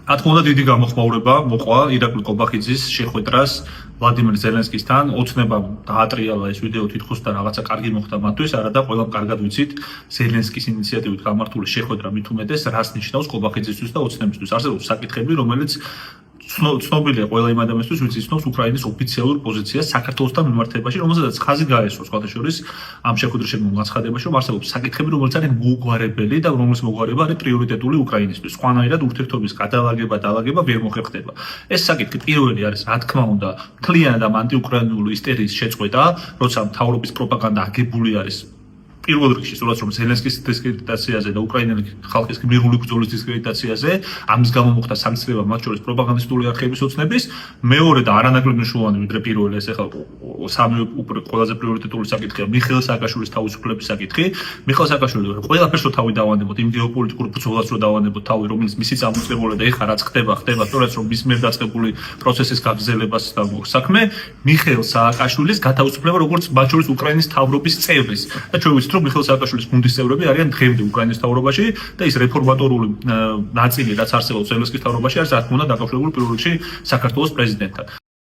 რა თქმა უნდა დიდი გამოხმაურება მოყვა ირაკლი კობახიძის შეხვედრას ვლადიმერ ზელენსკისთან. ოცნებამ დაატრიალა ეს ვიდეო თითქოს და რაღაცა კარგი მოხდა მათთვის, არადა ყველამ კარგად ვიცით ზელენსკის ინიციატივით გამართული შეხვედრა მით უმეტეს რას ნიშნავს კობახიძისთვის და ოცნებისთვის. არსებობს საკითხები, რომელიც ცნობილია ყველა იმ ადამიანისთვის, ვინც იცნობს უკრაინის ოფიციალურ პოზიციას საქართველოსთან მიმართებაში, რომელზედაც ხაზი გაესვა სხვადასხვა ამ შეხვედრის განცხადებაში, რომ არსებობს საკითხები, რომელიც არის მოგვარებელი და რომლის მოგვარება არის პრიორიტეტული უკრაინისთვის. სხვანაირად ურთიერთობის გადალაგება ვერ მოხერხდება. ეს საკითხი პირველი არის, რა თქმა უნდა, მთლიანად ამ ანტიუკრაინული ისტერიის შეწყვეტა, როცა მთავრობის პროპაგანდა აგებული არის პირველ რიგში სწორად რომ ზელენსკის დისკრედიტაციაზე და უკრაინელი ხალხის მიღული ბრძოლის დისკრედიტაციაზე, ამის გამო მოხდა სანქციება მათ შორის პროპაგანდისტული არხების ოცნების, მეორე და არანაკლებ მნიშვნელოვანი ვიდრე პირველი ეს ახლა სამი უკვე ყველაზე პრიორიტეტული საკითხია მიხეილ სააკაშვილის თავისუფლების საკითხი. მიხეილ სააკაშვილი ყველაფერს რო თავი დავანებოთ, იმ გეოპოლიტიკურ ბრძოლას რო დავანებოთ თავი, რომელიც მისი წამოწყებულა და ეხლა რაც ხდება სწორად რომ მის მიერ დაწყებული პროცესის გაგრძელებას და საქმე მიხეილ სააკაშვილის გათავისუფლება როგორც მათ შორის უკრაინის მთავრობის წევრის. და ჩვენ ვიცით რომ მიხეილ სააკაშვილის გუნდის წევრები არიან დღემდე უკრაინის მთავრობაში და ის რეფორმატორული ნაწილი რაც არსებობს ზელენსკის მთავრობაში არის რა თქმა უნდა დაკავშირებული პირველ რიგში საქართველოს პრეზიდენტთან.